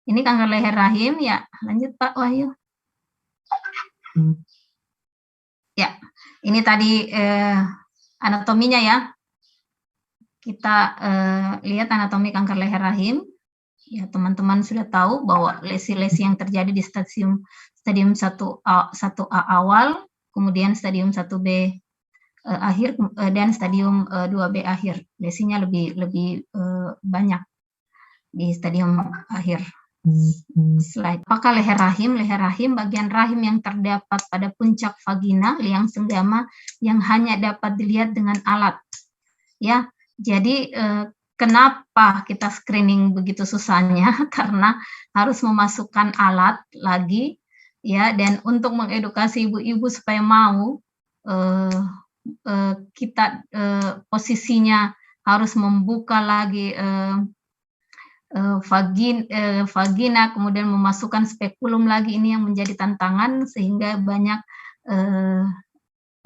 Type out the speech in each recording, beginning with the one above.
Ini kanker leher rahim ya. Lanjut Pak Wahyu. Ya, ini tadi anatominya ya. Kita lihat anatomi kanker leher rahim. Ya, teman-teman sudah tahu bahwa lesi-lesi yang terjadi di stadium 1A awal, kemudian stadium 1B akhir dan stadium 2B akhir. Lesinya lebih banyak di stadium akhir. Slide. Apakah leher rahim? Leher rahim bagian rahim yang terdapat pada puncak vagina, liang senggama yang hanya dapat dilihat dengan alat. Ya, jadi kenapa kita screening begitu susahnya? Karena harus memasukkan alat lagi, ya. Dan untuk mengedukasi ibu-ibu supaya mau, kita posisinya harus membuka lagi vagina, kemudian memasukkan spekulum lagi, ini yang menjadi tantangan sehingga banyak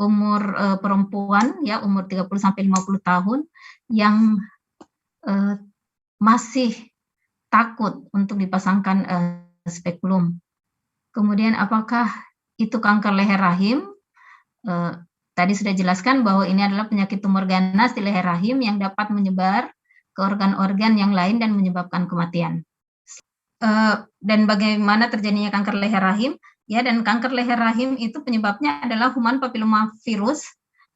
umur perempuan ya umur 30-50 tahun yang masih takut untuk dipasangkan spekulum. Kemudian apakah itu kanker leher rahim? Tadi sudah jelaskan bahwa ini adalah penyakit tumor ganas di leher rahim yang dapat menyebar ke organ-organ yang lain dan menyebabkan kematian. Dan bagaimana terjadinya kanker leher rahim? Ya, dan kanker leher rahim itu penyebabnya adalah human papillomavirus.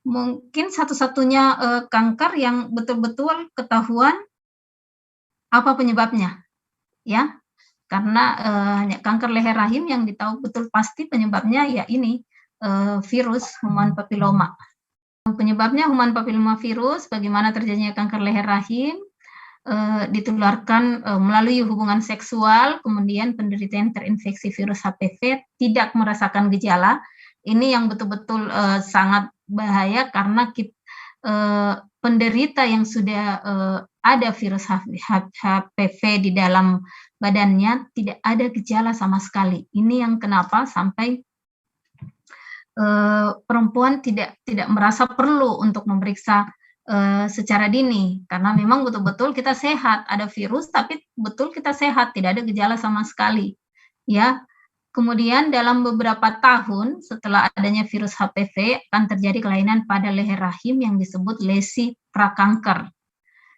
Mungkin satu-satunya kanker yang betul-betul ketahuan apa penyebabnya, ya. Karena kanker leher rahim yang ditahu betul pasti penyebabnya ya ini virus human papilloma. Penyebabnya human papillomavirus. Bagaimana terjadinya kanker leher rahim? Ditularkan melalui hubungan seksual, kemudian penderita yang terinfeksi virus HPV tidak merasakan gejala. Ini yang betul-betul sangat bahaya karena penderita yang sudah ada virus HPV di dalam badannya tidak ada gejala sama sekali. Ini yang kenapa sampai perempuan tidak merasa perlu untuk memeriksa secara dini, karena memang betul-betul kita sehat, ada virus tapi betul kita sehat, tidak ada gejala sama sekali, ya. Kemudian dalam beberapa tahun setelah adanya virus HPV akan terjadi kelainan pada leher rahim yang disebut lesi prakanker.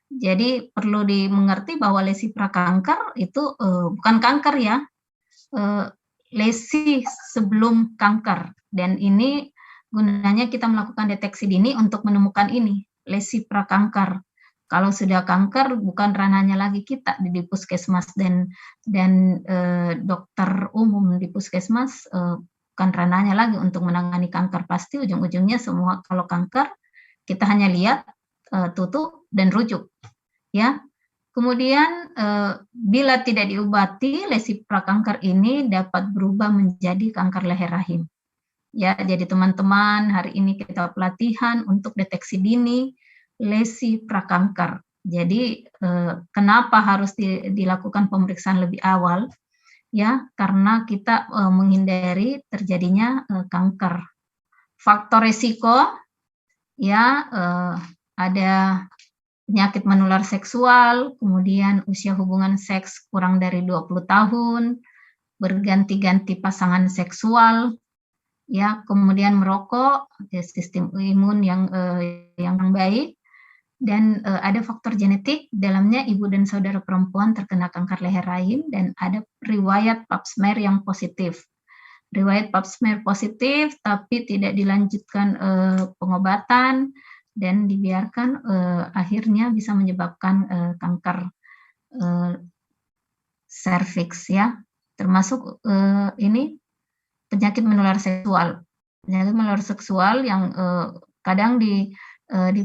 Jadi perlu dimengerti bahwa lesi prakanker itu bukan kanker ya, lesi sebelum kanker, dan ini gunanya kita melakukan deteksi dini untuk menemukan ini. Lesi prakanker. Kalau sudah kanker bukan ranahnya lagi kita di puskesmas dan dokter umum di puskesmas, bukan ranahnya lagi untuk menangani kanker. Pasti ujung-ujungnya semua kalau kanker kita hanya lihat, tutup dan rujuk, ya. Kemudian bila tidak diobati, lesi prakanker ini dapat berubah menjadi kanker leher rahim. Ya, jadi teman-teman, hari ini kita pelatihan untuk deteksi dini lesi prakanker. Jadi kenapa harus dilakukan pemeriksaan lebih awal? Ya, karena kita menghindari terjadinya kanker. Faktor risiko, ya, ada penyakit menular seksual, kemudian usia hubungan seks kurang dari 20 tahun, berganti-ganti pasangan seksual, ya, kemudian merokok, ya, sistem imun yang baik, dan ada faktor genetik, dalamnya ibu dan saudara perempuan terkena kanker leher rahim, dan ada riwayat pap smear yang positif. Riwayat pap smear positif, tapi tidak dilanjutkan pengobatan, dan dibiarkan akhirnya bisa menyebabkan kanker serviks, ya, termasuk ini penyakit menular seksual. Penyakit menular seksual yang kadang di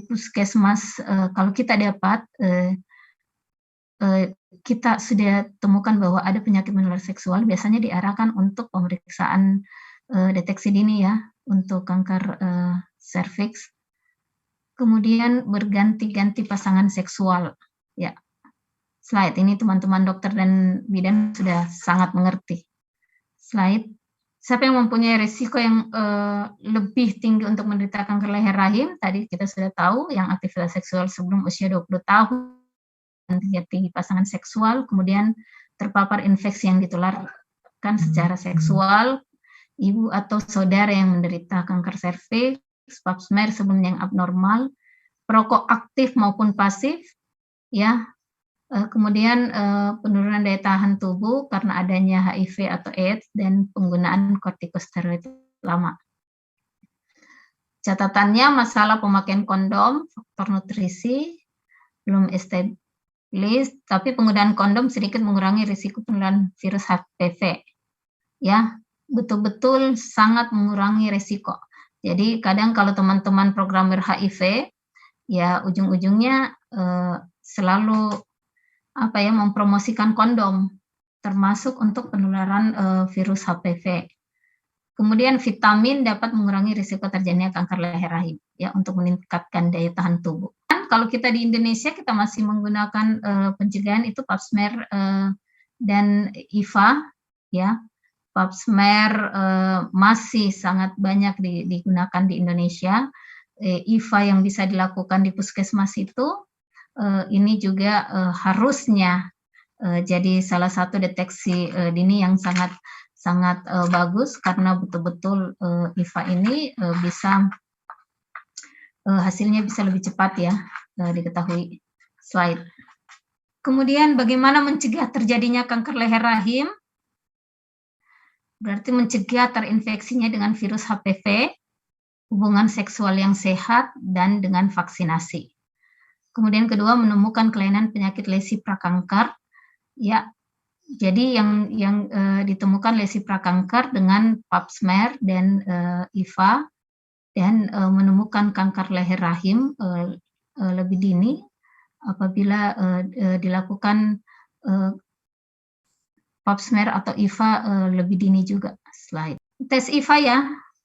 puskesmas, kalau kita dapat, kita sudah temukan bahwa ada penyakit menular seksual, biasanya diarahkan untuk pemeriksaan deteksi dini ya, untuk kanker serviks. Kemudian berganti-ganti pasangan seksual. Ya, slide ini teman-teman dokter dan bidan sudah sangat mengerti. Slide. Siapa yang mempunyai risiko yang lebih tinggi untuk menderita kanker leher rahim? Tadi kita sudah tahu, yang aktivitas seksual sebelum usia 20 tahun, terjadi pasangan seksual, kemudian terpapar infeksi yang ditularkan secara seksual, ibu atau saudara yang menderita kanker serviks, pap smear sebelumnya yang abnormal, perokok aktif maupun pasif, ya. Kemudian penurunan daya tahan tubuh karena adanya HIV atau AIDS dan penggunaan kortikosteroid lama. Catatannya, masalah pemakaian kondom, faktor nutrisi belum established, tapi penggunaan kondom sedikit mengurangi risiko penularan virus HPV. Ya, betul-betul sangat mengurangi risiko. Jadi kadang kalau teman-teman programmer HIV, ya ujung-ujungnya selalu mempromosikan kondom, termasuk untuk penularan virus HPV. Kemudian vitamin dapat mengurangi risiko terjadinya kanker leher rahim, ya, untuk meningkatkan daya tahan tubuh. Dan kalau kita di Indonesia, kita masih menggunakan pencegahan itu pap smear dan IVA, ya. Pap smear masih sangat banyak digunakan di Indonesia. IVA yang bisa dilakukan di puskesmas itu, ini juga harusnya jadi salah satu deteksi dini yang sangat bagus, karena betul-betul IVA ini bisa hasilnya bisa lebih cepat, ya, diketahui. Slide. Kemudian bagaimana mencegah terjadinya kanker leher rahim? Berarti mencegah terinfeksinya dengan virus HPV, hubungan seksual yang sehat, dan dengan vaksinasi. Kemudian kedua, menemukan kelainan penyakit lesi prakanker, ya. Jadi yang ditemukan lesi prakanker dengan pap smear dan IVA, dan menemukan kanker leher rahim lebih dini apabila dilakukan pap smear atau IVA lebih dini juga. Slide. Tes IVA, ya,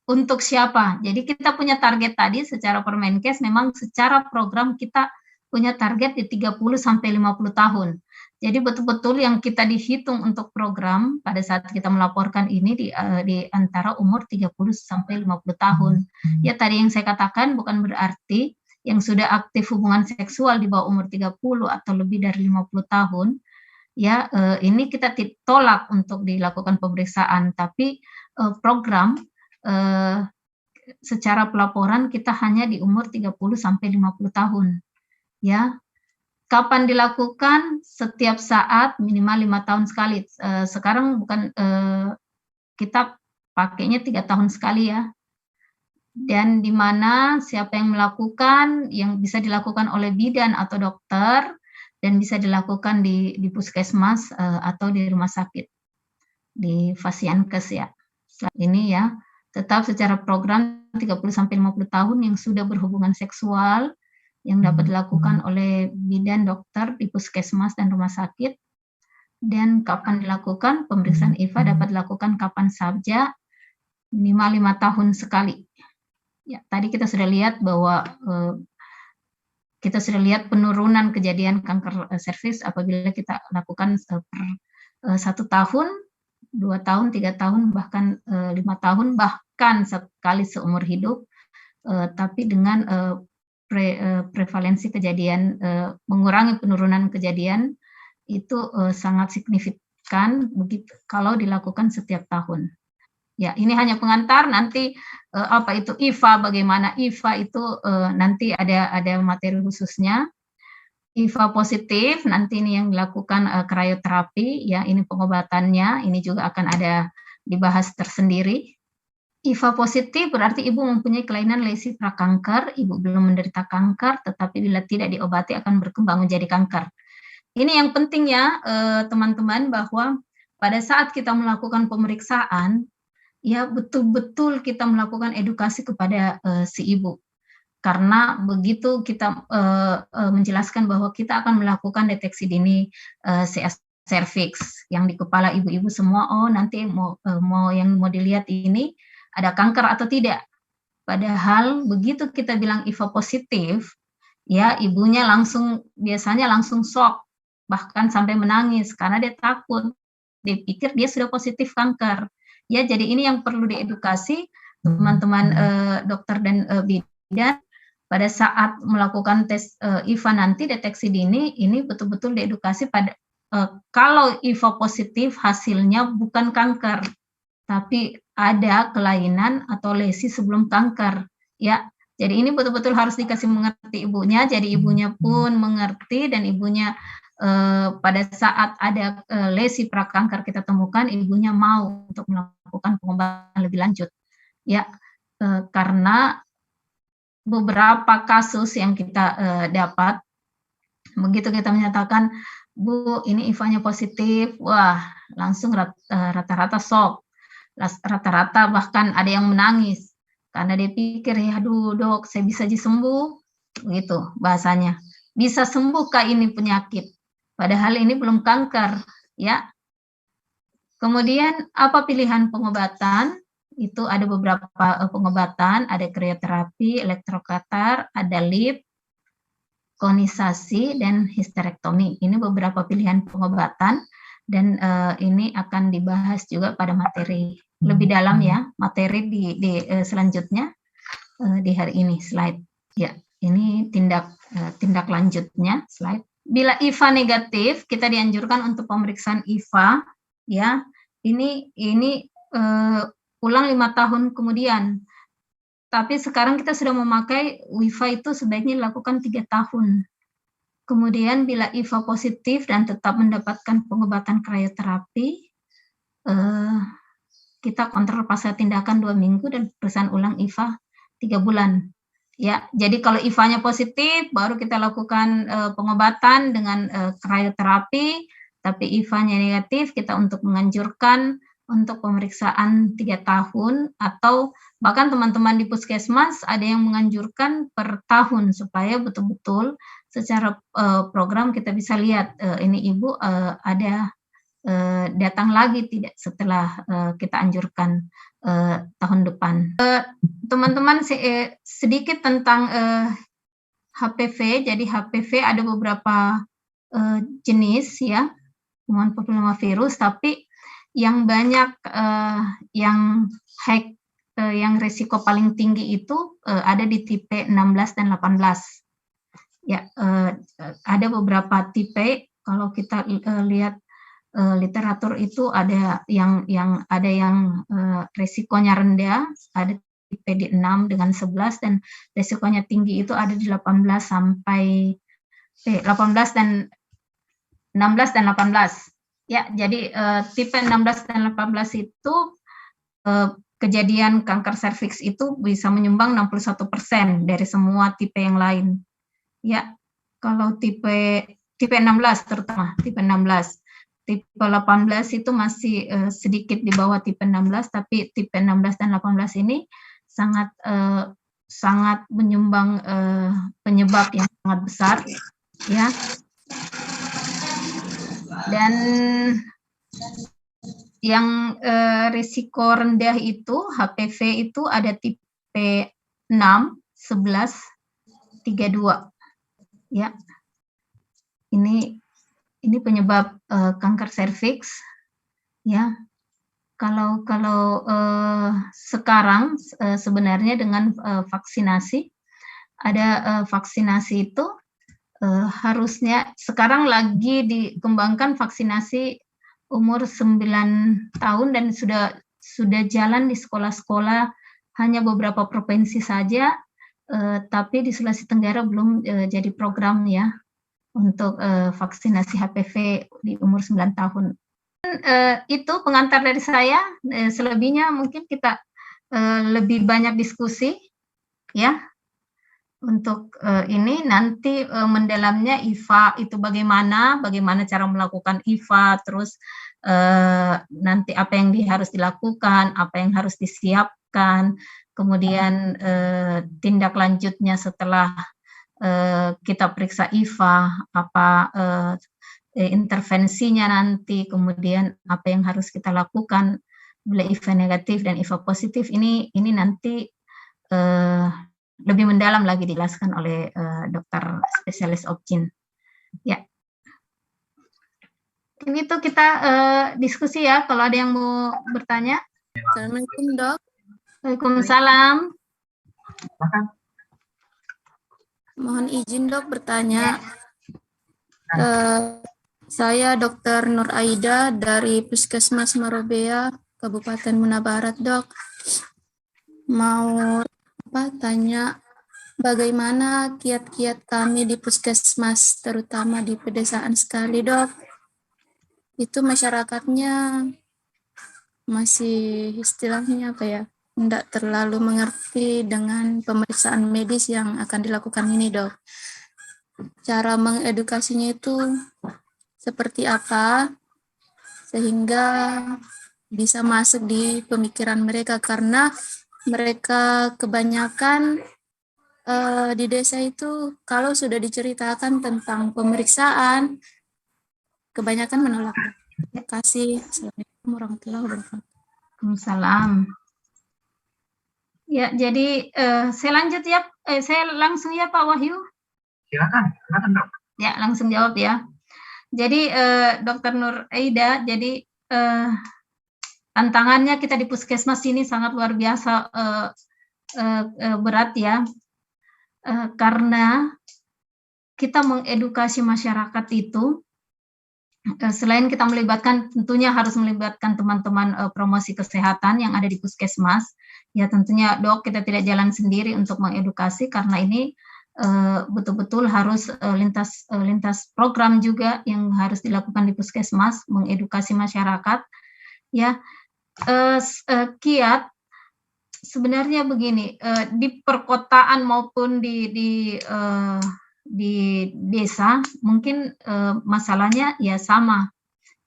untuk siapa? Jadi kita punya target tadi secara Permenkes, memang secara program kita punya target di 30 sampai 50 tahun. Jadi betul-betul yang kita dihitung untuk program pada saat kita melaporkan ini di antara umur 30 sampai 50 tahun. Ya, tadi yang saya katakan bukan berarti yang sudah aktif hubungan seksual di bawah umur 30 atau lebih dari 50 tahun, ya, ini kita tolak untuk dilakukan pemeriksaan, tapi program secara pelaporan kita hanya di umur 30 sampai 50 tahun. Ya, kapan dilakukan? Setiap saat, minimal 5 tahun sekali. Sekarang bukan kita pakainya 3 tahun sekali, ya. Dan di mana siapa yang melakukan, yang bisa dilakukan oleh bidan atau dokter, dan bisa dilakukan di puskesmas atau di rumah sakit, di Fasiankes, ya. Ini, ya, tetap secara program 30 sampai 50 tahun yang sudah berhubungan seksual yang dapat dilakukan oleh bidan dokter di puskesmas dan rumah sakit. Dan kapan dilakukan? Pemeriksaan IVA dapat dilakukan kapan saja, minimal 5 tahun sekali. Ya, tadi kita sudah lihat bahwa kita sudah lihat penurunan kejadian kanker serviks apabila kita lakukan per 1 tahun, 2 tahun, 3 tahun, bahkan 5 tahun, bahkan sekali seumur hidup, tapi dengan prevalensi kejadian, mengurangi penurunan kejadian itu sangat signifikan begitu kalau dilakukan setiap tahun. Ya, ini hanya pengantar. Nanti apa itu IVA, bagaimana IVA itu nanti ada materi khususnya. IVA positif nanti ini yang dilakukan krioterapi, ya, ini pengobatannya, ini juga akan ada dibahas tersendiri. IVA positif berarti ibu mempunyai kelainan lesi prakanker, ibu belum menderita kanker, tetapi bila tidak diobati akan berkembang menjadi kanker. Ini yang penting, ya, teman-teman, bahwa pada saat kita melakukan pemeriksaan, ya, betul-betul kita melakukan edukasi kepada si ibu. Karena begitu kita menjelaskan bahwa kita akan melakukan deteksi dini CS serviks yang di kepala ibu-ibu semua, oh nanti yang mau dilihat ini ada kanker atau tidak. Padahal begitu kita bilang IVA positif, ya, ibunya biasanya langsung shock, bahkan sampai menangis karena dia takut, dia pikir dia sudah positif kanker. Ya, jadi ini yang perlu diedukasi teman-teman dokter dan bidan pada saat melakukan tes IVA nanti, deteksi dini, ini betul-betul diedukasi kalau IVA positif hasilnya bukan kanker, tapi ada kelainan atau lesi sebelum kanker, ya. Jadi ini betul-betul harus dikasih mengerti ibunya. Jadi ibunya pun mengerti dan ibunya pada saat ada lesi prakanker kita temukan, ibunya mau untuk melakukan pengobatan lebih lanjut, ya. Karena beberapa kasus yang kita dapat, begitu kita menyatakan, Bu, ini IVA-nya positif, wah langsung rata-rata shock, rata-rata bahkan ada yang menangis, karena dia pikir, ya aduh dok, saya bisa sembuh, begitu bahasanya. Bisa sembuhkah ini penyakit? Padahal ini belum kanker, ya. Kemudian apa pilihan pengobatan? Itu ada beberapa pengobatan, ada krioterapi, elektrokatar, ada lip, konisasi, dan histerektomi. Ini beberapa pilihan pengobatan, dan ini akan dibahas juga pada materi lebih dalam, ya, materi di selanjutnya di hari ini, slide. Ya, ini tindak lanjutnya, slide. Bila IVA negatif, kita dianjurkan untuk pemeriksaan IVA, ya. Ini ulang 5 tahun kemudian. Tapi sekarang kita sudah memakai IVA itu sebaiknya dilakukan 3 tahun. Kemudian bila IVA positif dan tetap mendapatkan pengobatan krioterapi, kita kontrol pasca tindakan 2 minggu dan pemeriksaan ulang IVA 3 bulan. Ya, jadi kalau IVA-nya positif, baru kita lakukan pengobatan dengan krioterapi. Tapi IVA-nya negatif, kita untuk menganjurkan untuk pemeriksaan 3 tahun, atau bahkan teman-teman di puskesmas ada yang menganjurkan per tahun, supaya betul-betul secara program kita bisa lihat ini ibu ada datang lagi tidak setelah kita anjurkan tahun depan. Teman-teman sedikit tentang HPV. Jadi HPV ada beberapa jenis, ya, kuman papillomavirus, tapi yang banyak yang resiko paling tinggi itu ada di tipe 16 dan 18. Ya, ada beberapa tipe. Kalau kita lihat literatur itu ada yang resikonya rendah, ada tipe di 6 dengan 11, dan resikonya tinggi itu ada di 18 sampai 18 dan 16 dan 18. Ya, jadi tipe 16 dan 18 itu kejadian kanker serviks itu bisa menyumbang 61% dari semua tipe yang lain. Ya, kalau tipe 16 terutama tipe 16. Tipe 18 itu masih sedikit di bawah tipe 16, tapi tipe 16 dan 18 ini sangat menyumbang penyebab yang sangat besar, ya. Dan yang risiko rendah itu HPV itu ada tipe 6, 11, 32. Ya. Ini penyebab kanker serviks, ya. Kalau sekarang sebenarnya dengan vaksinasi, ada vaksinasi itu harusnya sekarang lagi dikembangkan vaksinasi umur 9 tahun, dan sudah jalan di sekolah-sekolah, hanya beberapa provinsi saja, tapi di Sulawesi Tenggara belum jadi program, ya, untuk vaksinasi HPV di umur 9 tahun. Itu pengantar dari saya. Selebihnya mungkin kita lebih banyak diskusi, ya. Untuk ini nanti mendalamnya IVA itu bagaimana cara melakukan IVA, terus nanti apa yang harus dilakukan, apa yang harus disiapkan, kemudian tindak lanjutnya setelah kita periksa IVA, apa intervensinya nanti, kemudian apa yang harus kita lakukan bila IVA negatif dan IVA positif. Ini nanti lebih mendalam lagi dijelaskan oleh dokter spesialis Opjin. Ya. Ini tuh kita diskusi, ya, kalau ada yang mau bertanya. Assalamualaikum, Dok. Waalaikumsalam. Mohon izin, Dok, bertanya. Saya Dr. Nur Aida dari Puskesmas Marobea, Kabupaten Muna Barat, Dok. Mau tanya bagaimana kiat-kiat kami di Puskesmas, terutama di pedesaan sekali, Dok. Itu masyarakatnya masih istilahnya tidak terlalu mengerti dengan pemeriksaan medis yang akan dilakukan ini, Dok. Cara mengedukasinya itu seperti apa sehingga bisa masuk di pemikiran mereka, karena mereka kebanyakan di desa itu kalau sudah diceritakan tentang pemeriksaan kebanyakan menolak. Terima kasih. Assalamualaikum warahmatullahi wabarakatuh. Waalaikumsalam. Ya, jadi saya lanjut ya, saya langsung ya Pak Wahyu. Silakan Dok. Ya, langsung jawab ya. Jadi Dr. Nur Aida, jadi tantangannya kita di Puskesmas ini sangat luar biasa berat ya, karena kita mengedukasi masyarakat itu selain kita melibatkan, tentunya harus melibatkan teman-teman promosi kesehatan yang ada di Puskesmas. Ya tentunya Dok, kita tidak jalan sendiri untuk mengedukasi, karena ini betul-betul harus lintas program juga yang harus dilakukan di Puskesmas, mengedukasi masyarakat. Ya, kiat sebenarnya begini, di perkotaan maupun di desa mungkin masalahnya ya sama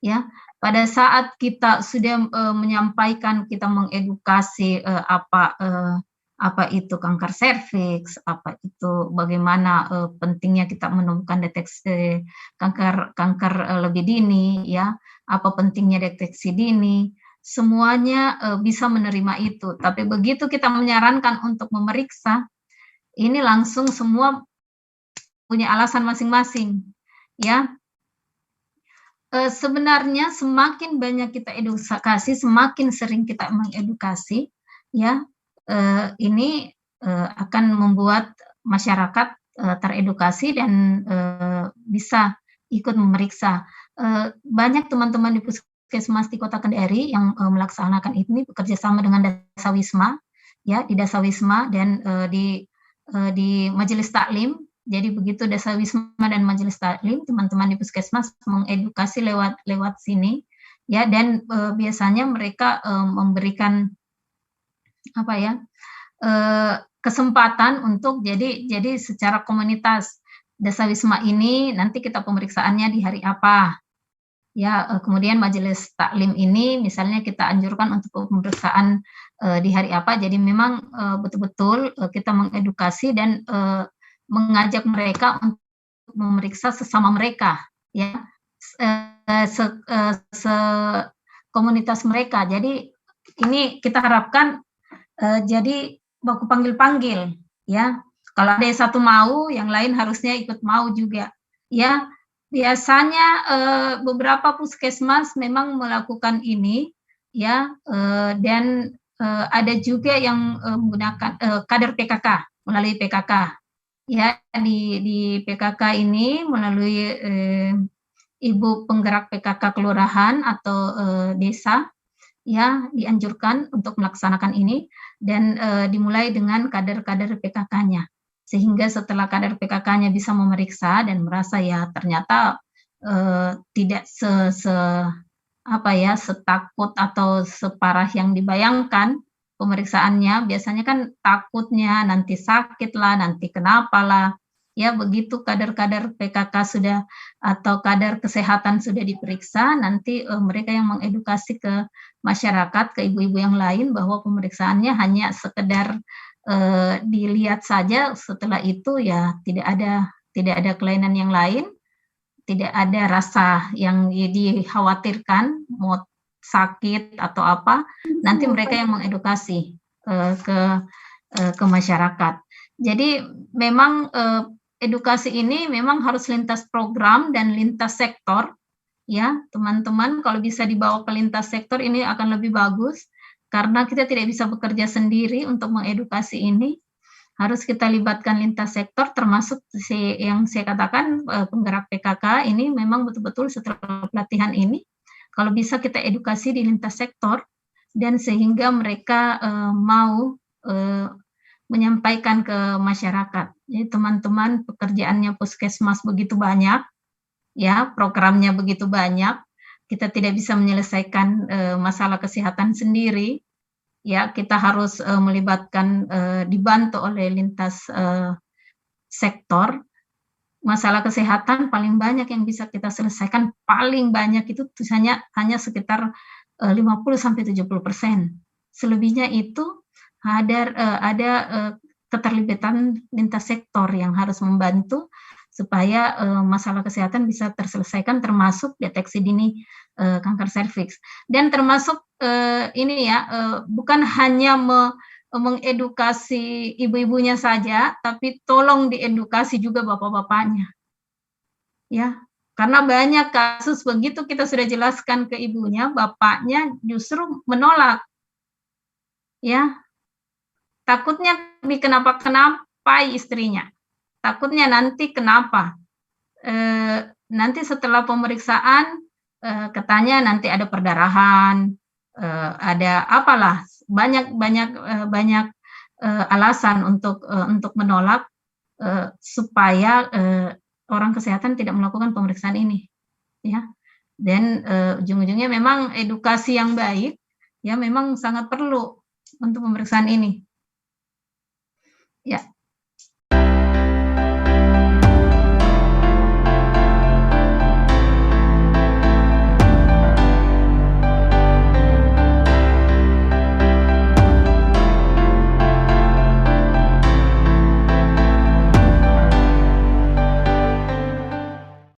ya. Pada saat kita sudah menyampaikan, kita mengedukasi apa itu kanker serviks, apa itu bagaimana pentingnya kita menemukan deteksi kanker lebih dini ya, apa pentingnya deteksi dini, semuanya bisa menerima itu. Tapi begitu kita menyarankan untuk memeriksa, ini langsung semua punya alasan masing-masing ya. Sebenarnya semakin banyak kita edukasi, semakin sering kita mengedukasi ya, ini akan membuat masyarakat teredukasi dan bisa ikut memeriksa. Banyak teman-teman di Puskesmas di Kota Kendari yang melaksanakan ini bekerja sama dengan Dasawisma ya, di Dasawisma dan di Majelis Taklim. Jadi begitu Dasawisma dan Majelis Taklim, teman-teman di Puskesmas mengedukasi lewat sini ya, dan biasanya mereka memberikan apa ya, kesempatan untuk jadi secara komunitas Dasawisma ini nanti kita pemeriksaannya di hari apa ya, kemudian Majelis Taklim ini misalnya kita anjurkan untuk pemeriksaan di hari apa. Jadi memang betul-betul kita mengedukasi dan mengajak mereka untuk memeriksa sesama mereka ya, komunitas mereka. Jadi ini kita harapkan jadi baku panggil-panggil ya. Kalau ada yang satu mau, yang lain harusnya ikut mau juga ya. Biasanya beberapa puskesmas memang melakukan ini ya, dan ada juga yang menggunakan kader PKK, melalui PKK ya. Di PKK ini melalui ibu penggerak PKK kelurahan atau desa ya, dianjurkan untuk melaksanakan ini, dan dimulai dengan kader-kader PKK-nya, sehingga setelah kader PKK-nya bisa memeriksa dan merasa ya ternyata tidak setakut atau separah yang dibayangkan pemeriksaannya. Biasanya kan takutnya nanti sakit lah, nanti kenapa lah ya. Begitu kader-kader PKK sudah atau kader kesehatan sudah diperiksa, nanti mereka yang mengedukasi ke masyarakat, ke ibu-ibu yang lain, bahwa pemeriksaannya hanya sekedar dilihat saja. Setelah itu ya tidak ada kelainan yang lain, tidak ada rasa yang dikhawatirkan mau sakit atau apa. Nanti mereka yang mengedukasi ke masyarakat. Jadi memang edukasi ini memang harus lintas program dan lintas sektor ya, teman-teman. Kalau bisa dibawa ke lintas sektor ini akan lebih bagus, karena kita tidak bisa bekerja sendiri untuk mengedukasi ini. harus kita libatkan lintas sektor, termasuk yang saya katakan penggerak PKK ini memang betul-betul setelah pelatihan ini, kalau bisa kita edukasi di lintas sektor, dan sehingga mereka mau menyampaikan ke masyarakat. Jadi teman-teman, pekerjaannya puskesmas begitu banyak, ya programnya begitu banyak, kita tidak bisa menyelesaikan masalah kesehatan sendiri. Ya, kita harus melibatkan, dibantu oleh lintas sektor. Masalah kesehatan paling banyak yang bisa kita selesaikan, paling banyak itu hanya sekitar 50-70%. Selebihnya itu ada keterlibatan lintas sektor yang harus membantu supaya masalah kesehatan bisa terselesaikan, termasuk deteksi dini kanker serviks. Dan termasuk ini ya, bukan hanya mengedukasi ibu-ibunya saja, tapi tolong diedukasi juga bapak-bapaknya. Ya, karena banyak kasus begitu kita sudah jelaskan ke ibunya, bapaknya justru menolak. Ya, takutnya kenapa-kenapai istrinya. Takutnya nanti kenapa. Nanti setelah pemeriksaan katanya nanti ada perdarahan, ada apalah, banyak alasan untuk menolak, supaya orang kesehatan tidak melakukan pemeriksaan ini, ya. Dan ujung-ujungnya memang edukasi yang baik, ya memang sangat perlu untuk pemeriksaan ini. Ya,